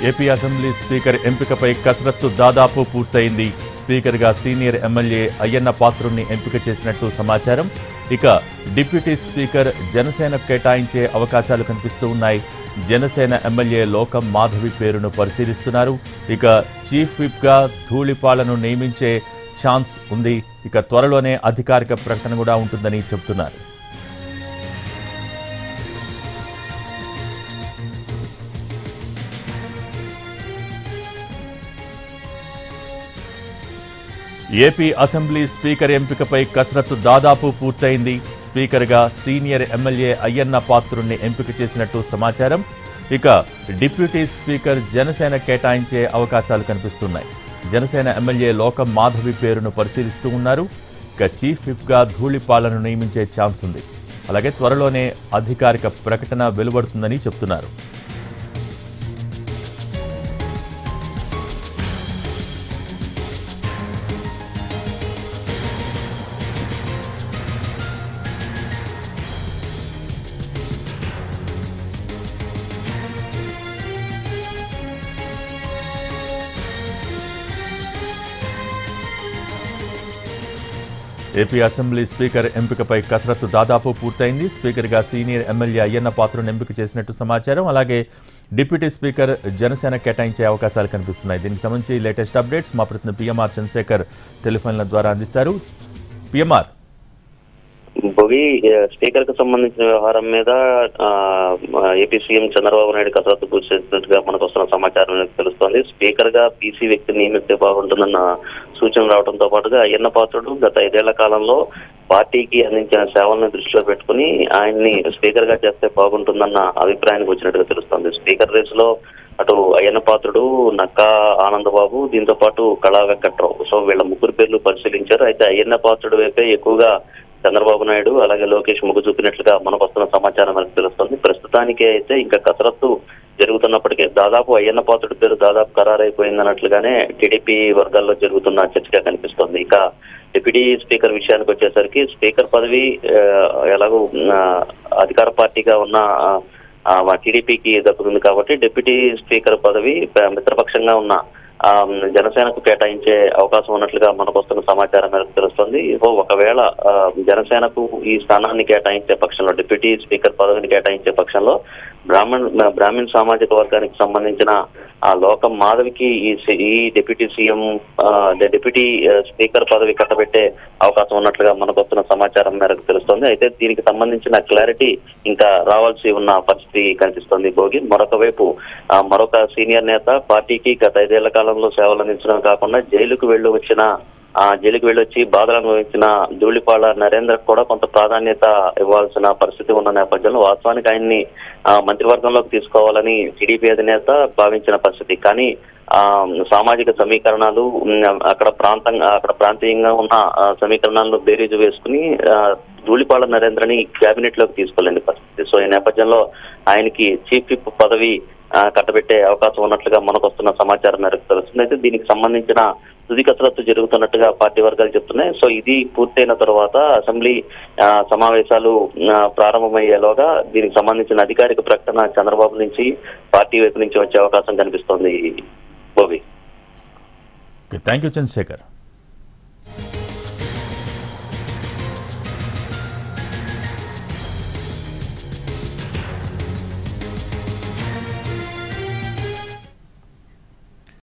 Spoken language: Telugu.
ఏపీ అసెంబ్లీ స్పీకర్ ఎంపికపై కసరత్తు దాదాపు పూర్తయింది. స్పీకర్గా సీనియర్ ఎమ్మెల్యే అయ్యన్న పాత్రుణ్ణి ఎంపిక చేసినట్టు సమాచారం. ఇక డిప్యూటీ స్పీకర్ జనసేనకు కేటాయించే అవకాశాలు కనిపిస్తూ ఉన్నాయి. జనసేన ఎమ్మెల్యే లోకం మాధవి పేరును పరిశీలిస్తున్నారు. ఇక చీఫ్ విప్గా ధూళిపాళ్లను నియమించే ఛాన్స్ ఉంది. ఇక త్వరలోనే అధికారిక ప్రకటన కూడా ఉంటుందని చెబుతున్నారు. ఏపీ అసెంబ్లీ స్పీకర్ ఎంపికపై కసరత్తు దాదాపు పూర్తయింది. స్పీకర్గా సీనియర్ ఎమ్మెల్యే అయ్యన్న పాత్రుణ్ణి ఎంపిక చేసినట్టు సమాచారం. ఇక డిప్యూటీ స్పీకర్ జనసేన కేటాయించే అవకాశాలు కనిపిస్తున్నాయి. జనసేన ఎమ్మెల్యే లోకం మాధవి పేరును పరిశీలిస్తూ ఉన్నారు. ఇక చీఫ్ విప్గా ధూళిపాళ్లను నియమించే ఛాన్స్ ఉంది. అలాగే త్వరలోనే అధికారిక ప్రకటన వెలువడుతుందని చెబుతున్నారు. ఏపీ అసెంబ్లీ స్పీకర్ ఎంపికపై కసరత్తు దాదాపు పూర్తయింది. స్పీకర్గా సీనియర్ ఎమ్మెల్యే అయ్యన్న పాత్రును ఎంపిక చేసినట్టు సమాచారం. అలాగే డిప్యూటీ స్పీకర్ జనసేన కేటాయించే అవకాశాలు కనిపిస్తున్నాయి. దీనికి సంబంధించి లేటెస్ట్ అప్డేట్స్ మా ప్రతినిధి పిఎంఆర్ చంద్రశేఖర్ టెలిఫోన్ల ద్వారా అందిస్తారు. పిఎంఆర్, భోగి స్పీకర్ కు సంబంధించిన వ్యవహారం మీద ఏపీ సీఎం చంద్రబాబు నాయుడు కసరత్తు పూర్తి చేసినట్టుగా మనకు వస్తున్న సమాచారం తెలుస్తోంది. స్పీకర్ గా పీసీ వ్యక్తిని నియమిస్తే బాగుంటుందన్న సూచనలు రావడంతో పాటుగా అయ్యన్న పాత్రుడు గత 5 ఏళ్ల కాలంలో పార్టీకి అందించిన సేవలను దృష్టిలో పెట్టుకుని ఆయన్ని స్పీకర్ గా చేస్తే బాగుంటుందన్న అభిప్రాయానికి వచ్చినట్టుగా తెలుస్తోంది. స్పీకర్ రేసులో అటు అయ్యన్న పాత్రుడు, నక్కా ఆనందబాబు, దీంతో పాటు కళా వెంకట్రావు, సో వీళ్ళ ముగ్గురు పేర్లు పరిశీలించారు. అయితే అయ్యన్న పాత్రుడు వైపే ఎక్కువగా చంద్రబాబు నాయుడు అలాగే లోకేష్ మొగ్గు చూపినట్లుగా మనకు వస్తున్న సమాచారం మనకు తెలుస్తుంది. ప్రస్తుతానికి అయితే ఇంకా కసరత్తు జరుగుతున్నప్పటికీ దాదాపు అయ్యన్న పాత్రుడి పేరు దాదాపు ఖరారైపోయిందన్నట్లుగానే టీడీపీ వర్గాల్లో జరుగుతున్న చర్చగా కనిపిస్తోంది. ఇక డిప్యూటీ స్పీకర్ విషయానికి వచ్చేసరికి స్పీకర్ పదవి ఎలాగో అధికార పార్టీగా ఉన్న టీడీపీకి దక్కుతుంది కాబట్టి డిప్యూటీ స్పీకర్ పదవి మిత్రపక్షంగా ఉన్న జనసేనకు కేటాయించే అవకాశం ఉన్నట్లుగా మనకు వస్తున్న సమాచారం మేరకు తెలుస్తుంది. ఒకవేళ జనసేనకు ఈ స్థానాన్ని కేటాయించే పక్షంలో, డిప్యూటీ స్పీకర్ పదవిని కేటాయించే పక్షంలో బ్రాహ్మణ్ సామాజిక వర్గానికి సంబంధించిన ఆ లోకం మాధవికి ఈ డిప్యూటీ సీఎం డిప్యూటీ స్పీకర్ పదవి కట్టబెట్టే అవకాశం ఉన్నట్లుగా మనకు వస్తున్న సమాచారం మేరకు తెలుస్తోంది. అయితే దీనికి సంబంధించిన క్లారిటీ ఇంకా రావాల్సి ఉన్న పరిస్థితి కనిపిస్తోంది. భోగి మరొక వైపు మరొక సీనియర్ నేత పార్టీకి గత 5 ఏళ్ల కాలంలో సేవలు అందించడం కాకుండా జైలుకు వెళ్ళొచ్చి బాధలు అనుభవించిన ధూళిపాళ్ల నరేంద్రకు కూడా కొంత ప్రాధాన్యత ఇవ్వాల్సిన పరిస్థితి ఉన్న నేపథ్యంలో వాస్తవానికి ఆయన్ని మంత్రివర్గంలోకి తీసుకోవాలని టీడీపీ అధినేత భావించిన పరిస్థితి. కానీ సామాజిక సమీకరణాలు అక్కడ ప్రాంతీయంగా ఉన్న సమీకరణాలను బేరీజు వేసుకుని ధూళిపాళ్ల నరేంద్రని కేబినెట్ లోకి తీసుకోలేని పరిస్థితి. సో ఈ నేపథ్యంలో ఆయనకి చీఫ్ విప్ పదవి కట్టబెట్టే అవకాశం ఉన్నట్లుగా మనకు వస్తున్న సమాచారం మేరకు తెలుస్తుంది. అయితే దీనికి సంబంధించిన తుది కసరత్తు జరుగుతున్నట్టుగా పార్టీ వర్గాలు చెప్తున్నాయి. సో ఇది పూర్తయిన తర్వాత అసెంబ్లీ సమావేశాలు ప్రారంభమయ్యేలోగా దీనికి సంబంధించిన అధికారిక ప్రకటన చంద్రబాబు నుంచి పార్టీ వైపు నుంచి వచ్చే అవకాశం కనిపిస్తోంది. Bowie, thank you Chandrasekhar.